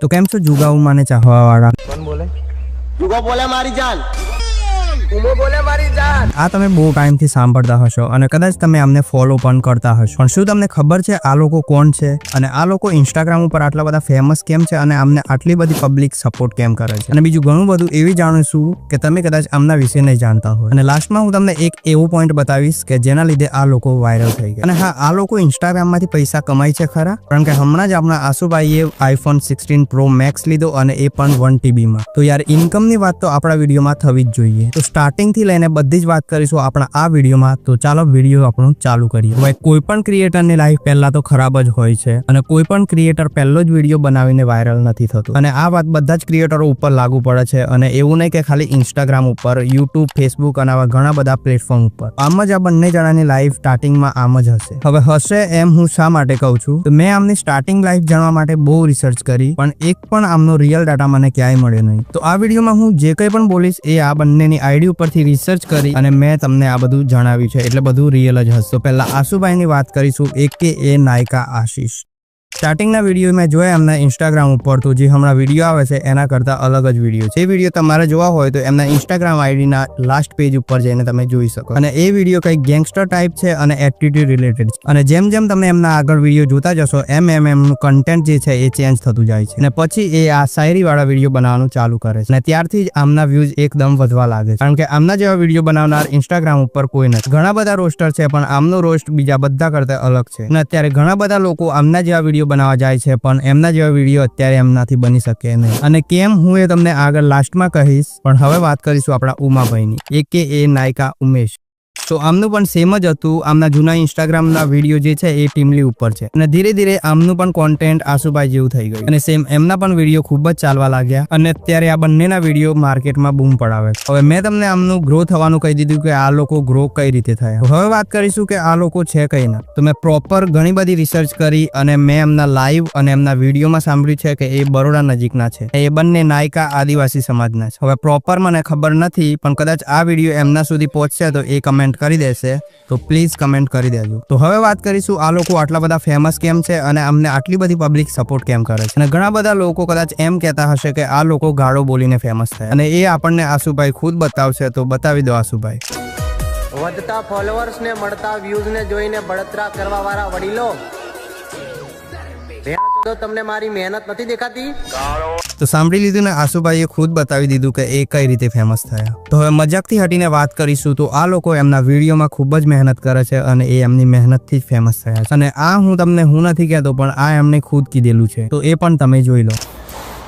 તો કેમ છો જુગાઉ માને ચાહવા વાળા? कौन बोले? जुगो बोले मारी जान, तुमो बोले मारी जान। આ તમે બહુ ટાઈમથી સાંભળતા હશો અને કદાચ તમે આમને ફોલો પણ કરતા હશો, પણ શું તમને ખબર છે આ લોકો કોણ છે અને આ લોકો ઇન્સ્ટાગ્રામ ઉપર આટલા બધા ફેમસ કેમ છે અને આમને આટલી બધી પબ્લિક સપોર્ટ કેમ કરે છે? અને બીજું ઘણું બધું એવી જાણીશું કે તમે કદાચ આમના વિશે નહીં જાણતા હોય. અને લાસ્ટમાં હું તમને એક એવો પોઈન્ટ બતાવીશ કે જેના લીધે આ લોકો વાયરલ થઈ ગયા. અને હા, આ લોકો ઇન્સ્ટાગ્રામમાંથી પૈસા કમાય છે ખરા, કારણ કે હમણાં જ આપણા આશુભાઈએ iPhone 16 Pro Max લીધો અને એ પણ 1 TB માં. તો યાર ઇન્કમની વાત તો આપણા વિડીયોમાં થવી જ જોઈએ. તો સ્ટાર્ટિંગ થી લઈને બધી જ વાત કરીશું આપણા આ વિડીયોમાં. તો ચાલો વિડીયો આપણો ચાલુ કરીએ. હવે કોઈ પણ ક્રિએટરની લાઈફ પહેલા તો ખરાબ જ હોય છે અને કોઈ પણ ક્રિએટર પહેલો જ વિડીયો બનાવીને વાયરલ નથી થતું. અને આ વાત બધા જ ક્રિએટરો ઉપર લાગુ પડે છે અને એવું નહીં કે ખાલી ઇન્સ્ટાગ્રામ ઉપર, યુટ્યુબ, ફેસબુક અને આવા ઘણા બધા પ્લેટફોર્મ ઉપર. આમ જ આ બંને જણાની લાઈફ સ્ટાર્ટિંગમાં આમ જ હશે. હવે હશે એમ હું શા માટે કહું છું? તો મેં આમની સ્ટાર્ટિંગ લાઈફ જાણવા માટે બહુ રિસર્ચ કરી, પણ એક પણ આમનો રિયલ ડાટા મને ક્યાંય મળ્યો નહીં. તો આ વિડીયોમાં હું જે કંઈ પણ બોલીશ એ આ બંનેની આઈડી ઉપરથી રિસર્ચ કરી અને મેં તમને આ બધું જણાવ્યું છે, એટલે બધું રિયલ જ હશે. તો પહેલા આશુભાઈની વાત કરીશું, AKA નાયકા આશીષ. સ્ટાર્ટિંગના વિડીયો મેં જોયા એમના ઇન્સ્ટાગ્રામ ઉપર, તો જે હમણાં વિડીયો આવે છે એના કરતાં અલગ જ વિડીયો છે. એ વિડીયો તમારે જોવા હોય તો એમના ઇન્સ્ટાગ્રામ આઈડીના લાસ્ટ પેજ ઉપર જઈને તમે જોઈ શકો. અને એ વિડીયો કંઈક ગેંગસ્ટર ટાઈપ છે અને એટીટ્યુડ રિલેટેડ છે. અને જેમ જેમ તમે એમના આગળ વિડીયો જોતા જશો એમ એમનું કન્ટેન્ટ જે છે એ ચેન્જ થતું જાય છે. અને પછી એ આ શાયરીવાળા વિડીયો બનાવવાનું ચાલુ કરે છે અને ત્યારથી જ આમના વ્યૂઝ એકદમ વધવા લાગે છે, કારણ કે આમના જેવા વિડીયો બનાવનાર ઇન્સ્ટાગ્રામ ઉપર કોઈ નથી. ઘણા બધા રોસ્ટર છે પણ આમનો રોસ્ટ બીજા બધા કરતા અલગ છે. અને અત્યારે ઘણા બધા લોકો આમના જેવા વિડીયો બનાવવા જાય છે પણ એમના જેવા વિડીયો અત્યારે એમનાથી બની શકે નહીં. અને કેમ હું એ તમને આગળ લાસ્ટમાં કહીશ. પણ હવે વાત કરીશું આપણા ઉમાભાઈની, AKA નાયકા ઉમેશ. તો આમનું પણ સેમ જ હતું. આમના જૂના ઇન્સ્ટાગ્રામના વિડીયો જે છે એ ટીમલી ઉપર છે અને ધીરે ધીરે આમનું પણ કોન્ટેન્ટ આશુભાઈ જેવું થઈ ગયું અને સેમ એમના પણ વિડીયો ખૂબ જ ચાલવા લાગ્યા અને અત્યારે આ બંનેના વિડીયો માર્કેટમાં બૂમ પડાવે. હવે મેં તમને આમનું ગ્રો થવાનું કહી દીધું કે આ લોકો ગ્રો કઈ રીતે થયા. હવે વાત કરીશું કે આ લોકો છે કઈ ના. તો મેં પ્રોપર ઘણી બધી રિસર્ચ કરી અને મેં એમના લાઈવ અને એમના વિડીયોમાં સાંભળ્યું છે કે એ બરોડા નજીકના છે. એ બંને નાયકા આદિવાસી સમાજના છે. હવે પ્રોપર મને ખબર નથી, પણ કદાચ આ વિડીયો એમના સુધી પહોંચશે તો એ કમેન્ટ કરી દેશે, તો પ્લીઝ કમેન્ટ કરી દેજો. તો હવે વાત કરીશું આ લોકો આટલા બધા ફેમસ કેમ છે અને અમને આટલી બધી પબ્લિક સપોર્ટ કેમ કરે છે. અને ઘણા બધા લોકો કદાચ એમ કહેતા હશે કે આ લોકો ગાળો બોલીને ફેમસ થયા, અને એ આપણને આશુભાઈ ખુદ બતાવશે. તો બતાવી દો આશુભાઈ. વધતા ફોલોઅર્સ ને મળતા વ્યૂઝ ને જોઈને બળતરા કરવા વાળા વડીલો, તો તમને મારી મહેનત નથી દેખાતી? તો સાંભળી લીધું ને, આશુભાઈએ ખુદ બતાવી દીધું કે એ કઈ રીતે ફેમસ થયા. તો હવે મજાકથી હટીને વાત કરીશું. તો આ લોકો એમના વિડીયોમાં ખૂબ જ મહેનત કરે છે અને એ એમની મહેનતથી જ ફેમસ થયા છે. અને આ હું નથી કહેતો, પણ આ એમને ખુદ કીધેલું છે, તો એ પણ તમે જોઈ લો.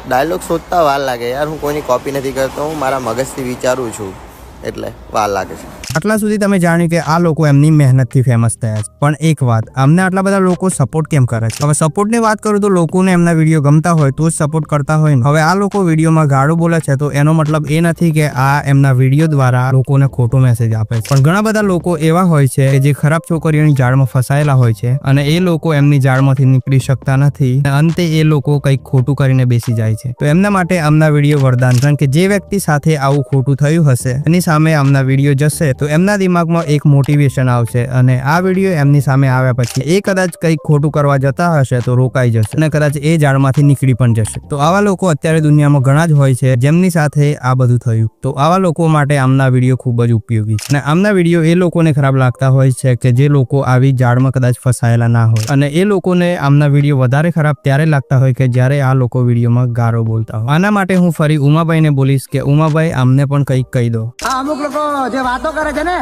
ડાયલોગ શોધતા વાર લાગે યાર. હું કોઈની કોપી નથી કરતો, હું મારા મગજથી વિચારું છું, એટલે વાર લાગે છે. આટલા સુધી તમે જાણ્યું કે આ લોકો એમની મહેનતથી ફેમસ થયા છે, પણ એક વાત, અમને આટલા બધા લોકો સપોર્ટ કેમ કરે છે? હવે સપોર્ટની વાત કરું તો લોકોને એમના વિડીયો ગમતા હોય તો જ સપોર્ટ કરતા હોય ને. હવે આ લોકો વિડીયોમાં ગાળો બોલે છે તો એનો મતલબ એ નથી કે આ એમના વિડીયો દ્વારા લોકોને ખોટો મેસેજ આપે છે. પણ ઘણા બધા લોકો એવા હોય છે કે જે ખરાબ છોકરીઓની જાળમાં ફસાયેલા હોય છે અને એ લોકો એમની જાળમાંથી નીકળી શકતા નથી. અંતે એ લોકો કંઈક ખોટું કરીને બેસી જાય છે. તો એમના માટે આમના વિડીયો વરદાન, કારણ કે જે વ્યક્તિ સાથે આવું ખોટું થયું હશે એની સામે આમના વિડીયો જશે તો એમના દિમાગમાં એક મોટિવેશન આવશે અને આ વિડીયો એમની સામે આવ્યા પછી એ કદાચ કંઈક ખોટું કરવા જતા હશે તો રોકાઈ જશે અને કદાચ એ જાળમાંથી નીકળી પણ જશે. તો આવા લોકો અત્યારે દુનિયામાં ઘણા જ હોય છે જેમની સાથે આ બધું થયું. તો આવા લોકો માટે આમના વિડીયો ખૂબ જ ઉપયોગી છે. અને આમના વિડીયો એ લોકોને ખરાબ લાગતા હોય છે કે જે લોકો આવી જાળમાં કદાચ ફસાયેલા ના હોય, અને એ લોકોને આમના વિડીયો વધારે ખરાબ ત્યારે લાગતા હોય કે જ્યારે આ લોકો વિડીયોમાં ગાળો બોલતા હોય. આના માટે હું ફરી ઉમાભાઈને બોલીશ કે ઉમાભાઈ આમને પણ કંઈક કહી દો. અમુક લોકો જે વાતો કરે છે ને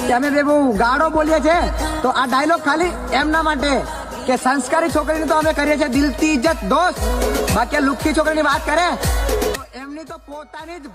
કે અમે બહુ ગાળો બોલીએ છે, તો આ ડાયલોગ ખાલી એમના માટે કે સંસ્કારી છોકરીની તો અમે કરીએ છીએ દિલથી ઇજ્જત દોસ્ત, બાકી લુખ્ખી છોકરીની વાત કરે એમની તો પોતાની જ.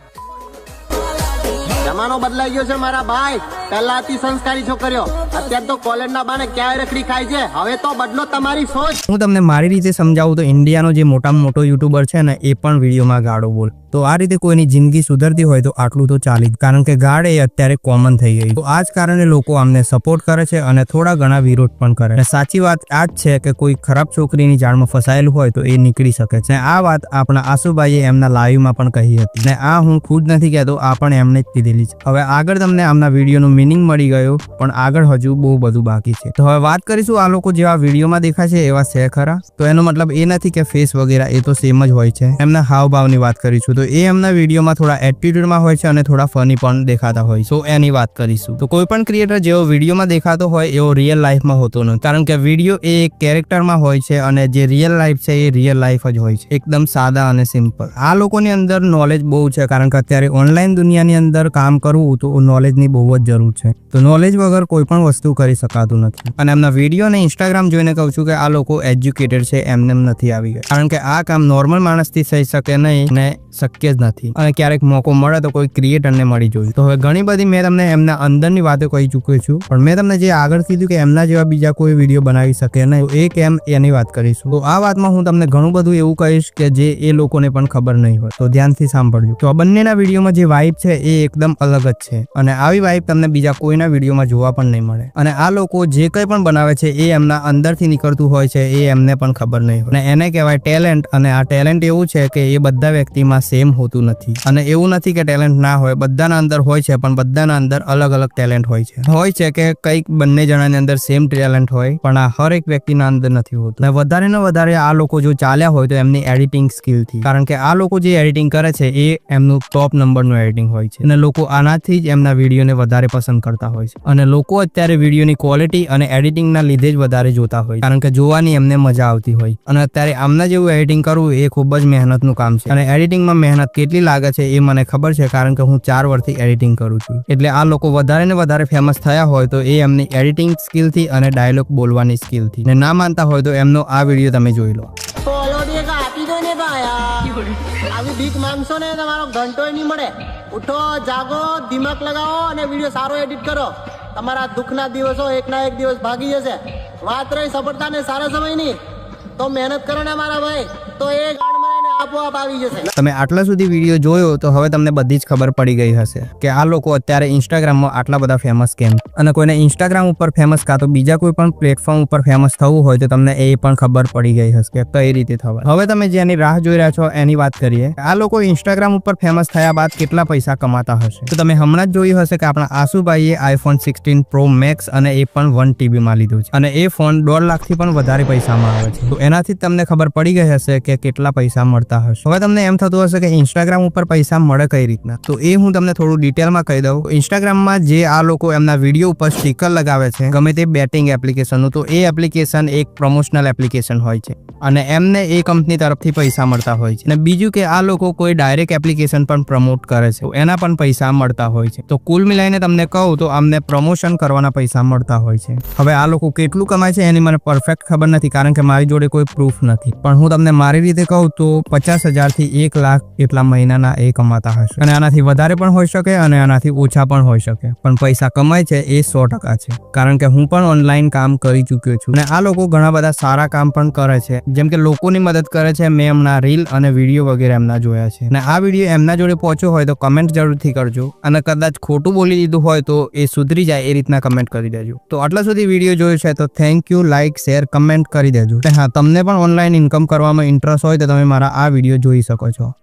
જમાનો બદલાઈ ગયો છે મારા ભાઈ. પહેલા હતી સંસ્કારી છોકરીઓ, અત્યારે તો કોલેજના બાને ક્યાંય રખડી ખાય છે. હવે તો બદલો તમારી સોચ. હું તમને મારી રીતે સમજાવું તો ઇન્ડિયાનો જે મોટામાં મોટો યુટ્યુબર છે ને એ પણ વિડીયોમાં ગાળો બોલ. તો આ રીતે કોઈની જિંદગી સુધરતી હોય તો આટલું તો ચાલી જ, કારણ કે ગાર્ડ એ અત્યારે કોમન થઈ ગઈ. તો આ જ કારણે લોકો આમને સપોર્ટ કરે છે અને થોડા ઘણા વિરોધ પણ કરે. અને સાચી વાત આ જ છે કે કોઈ ખરાબ છોકરીની જાળમાં ફસાયેલું હોય તો એ નીકળી શકે છે. આ વાત આપણા આશુભાઈએ એમના લાઈવમાં પણ કહી હતી. ને આ હું ખુદ નથી કહેતો, આ પણ એમને જ કીધેલી છે. હવે આગળ તમને આમના વિડીયોનું મિનિંગ મળી ગયો, પણ આગળ હજુ બહુ બધું બાકી છે. તો હવે વાત કરીશું આ લોકો જેવા વિડીયોમાં દેખાય છે એવા છે ખરા? તો એનો મતલબ એ નથી કે ફેસ વગેરે એ તો સેમ જ હોય છે. એમના હાવભાવની વાત કરીશું તો એ એમના વિડીયોમાં થોડા એટીટ્યુડમાં હોય છે અને થોડા ફની પણ દેખાતા હોય, તો એની વાત કરીશું. તો કોઈ પણ ક્રિએટર જેવો વિડીયોમાં દેખાતો હોય એવો રિયલ લાઈફમાં હોતો નથી, કારણ કે વિડીયો એ એક કેરેક્ટરમાં હોય છે અને જે રિયલ લાઈફ છે એ રિયલ લાઈફ જ હોય છે, એકદમ સાદા અને સિમ્પલ. આ લોકોની અંદર નોલેજ બહુ છે, કારણ કે અત્યારે ઓનલાઈન દુનિયાની અંદર કામ કરવું તો નોલેજની બહુ જ જરૂર છે. તો નોલેજ વગર કોઈ પણ વસ્તુ કરી શકાતું નથી. અને એમના વિડીયો અને ઇન્સ્ટાગ્રામ જોઈને કહું છું કે આ લોકો એજ્યુકેટેડ છે, એમને નથી આવી ગયા, કારણ કે આ કામ નોર્મલ માણસથી થઈ શકે નહીં ને શક્ય જ નથી. અને ક્યારેક મોકો મળે તો કોઈ ક્રિએટરને મળી જોયું. તો હવે ઘણી બધી મેં તમને એમના અંદરની વાતો કહી ચૂક્યો છું, પણ મેં તમને જે આગળ કીધું કે એમના જેવા બીજા કોઈ વિડીયો બનાવી શકે નહીં, એ કેમ એની વાત કરીશું. તો આ વાતમાં હું તમને ઘણું બધું એવું કહીશ કે જે એ લોકોને પણ ખબર નહીં હોય, તો ધ્યાનથી સાંભળજો. તો આ બંનેના વિડીયોમાં જે વાઇબ છે એ એકદમ અલગ જ છે, અને આવી વાઇબ તમને બીજા કોઈના વિડીયોમાં જોવા પણ નહીં મળે. અને આ લોકો જે કંઈ પણ બનાવે છે એ એમના અંદરથી નીકળતું હોય છે, એ એમને પણ ખબર નહીં હોય. અને એને કહેવાય ટેલેન્ટ. અને આ ટેલેન્ટ એવું છે કે એ બધા વ્યક્તિમાં સેમ હોતું નથી. અને એવું નથી કે ટેલેન્ટ ના હોય, બધાના અંદર હોય છે, પણ બધાના અંદર અલગ અલગ ટેલેન્ટ હોય છે કે કંઈક બંને જણાની અંદર સેમ ટેલેન્ટ હોય, પણ આ હર એક વ્યક્તિના અંદર નથી હોતું. અને વધારે ને વધારે આ લોકો જો ચાલ્યા હોય તો એમની એડિટિંગ સ્કિલથી, કારણ કે આ લોકો જે એડિટિંગ કરે છે એ એમનું ટોપ નંબરનું એડિટિંગ હોય છે, અને લોકો આનાથી જ એમના વિડીયોને વધારે પસંદ કરતા હોય છે. અને લોકો અત્યારે વિડીયોની ક્વોલિટી અને એડિટિંગના લીધે જ વધારે જોતા હોય, કારણ કે જોવાની એમને મજા આવતી હોય. અને અત્યારે આમના જેવું એડિટિંગ કરવું એ ખૂબ જ મહેનતનું કામ છે, અને એડિટિંગમાં મહેનત કેટલી લાગે છે એ મને ખબર છે, કારણ કે હું 4 વર્ષથી એડિટિંગ કરું છું. એટલે આ લોકો વધારે ને વધારે ફેમસ થયા હોય તો એ એમની એડિટિંગ સ્કિલથી અને ડાયલોગ બોલવાની સ્કિલથી. ને ના માનતા હોય તો એમનો આ વિડીયો તમે જોઈ લો. આપી દો ને ભાઈ, આવી ભીખ માંગશો ને તમારો ઘંટોય નહીં મળે. ઉઠો, જાગો, દિમાગ લગાવો અને વિડીયો સારો એડિટ કરો. તમારા દુઃખના દિવસો એકના એક દિવસ ભાગી જશે. વાત રહી સફળતા ને સારા સમયની, તો મહેનત કરો ને મારા ભાઈ, તો એ આપોઆપ આવી જશે. તમે આટલા સુધી વિડીયો જોયો તો હવે તમને બધી જ ખબર પડી ગઈ હશે કે આ લોકો અત્યારે ઇન્સ્ટાગ્રામમાં આટલા બધા ફેમસ કેમ. અને કોઈને ઇન્સ્ટાગ્રામ ઉપર ફેમસ કાં તો બીજા કોઈ પણ પ્લેટફોર્મ ઉપર ફેમસ થવું હોય તો તમને એ પણ ખબર પડી ગઈ હશે કે કઈ રીતે થવાય. હવે તમે જેની રાહ જોઈ રહ્યા છો એની વાત કરીએ. આ લોકો ઇન્સ્ટાગ્રામ ઉપર ફેમસ થયા બાદ કેટલા પૈસા કમાતા હશે, તો તમે હમણાં જ જોયું હશે કે આપણા આશુભાઈએ iPhone 16 Pro Max અને એ પણ 1 TB માં લીધું છે, અને એ ફોન 1.5 લાખથી પણ વધારે પૈસામાં આવે છે. તો એનાથી તમને ખબર પડી ગઈ હશે કે કેટલા પૈસા મળતા. હવે તમને એમ થતું હશે કે ઇન્સ્ટાગ્રામ ઉપર પૈસા મળે કઈ રીતના, તો એ હું તમને થોડું ડિટેલમાં કહી દઉં. ઇન્સ્ટાગ્રામમાં જે આ લોકો એમના વિડીયો ઉપર સ્ટીકર લગાવે છે ગમે તે બેટિંગ એપ્લિકેશનનું, તો એ એપ્લિકેશન એક પ્રમોશનલ એપ્લિકેશન હોય છે, અને એમને એ કંપની તરફથી પૈસા મળતા હોય છે. અને બીજું કે આ લોકો કોઈ ડાયરેક્ટ એપ્લિકેશન પણ પ્રમોટ કરે છે, એના પણ પૈસા મળતા હોય છે. તો કુલ મિલાઈને તમને કહું તો અમને પ્રમોશન કરવાના પૈસા મળતા હોય છે. હવે આ લોકો કેટલું કમાય છે એની મને પરફેક્ટ ખબર નથી, કારણ કે મારી જોડે કોઈ પ્રૂફ નથી, પણ હું તમને મારી રીતે કહું તો 50,000 થી 1 લાખ એટલા મહિનાના એ કમાતા હશે. અને આનાથી વધારે પણ હોઈ શકે અને આનાથી ઓછા પણ હોઈ શકે, પણ પૈસા કમાય છે એ 100% છે, કારણ કે હું પણ ઓનલાઈન કામ કરી ચૂક્યો છું. અને આ લોકો ઘણા બધા સારા કામ પણ કરે છે, જેમ કે લોકોની મદદ કરે છે. મેં એમના રીલ અને વિડીયો વગેરે એમના જોયા છે. અને આ વિડીયો એમના જોડે પહોંચ્યો હોય તો કમેન્ટ જરૂરથી કરજો, અને કદાચ ખોટું બોલી દીધું હોય તો એ સુધરી જાય એ રીતના કમેન્ટ કરી દેજો. તો આટલા સુધી વિડીયો જોયો છે તો thank you. Like, share, comment કરી દેજો. હા, તમને પણ ઓનલાઈન ઇન્કમ કરવામાં ઇન્ટરેસ્ટ હોય તો તમે મારા આ વિડીયો જોઈ શકો છો.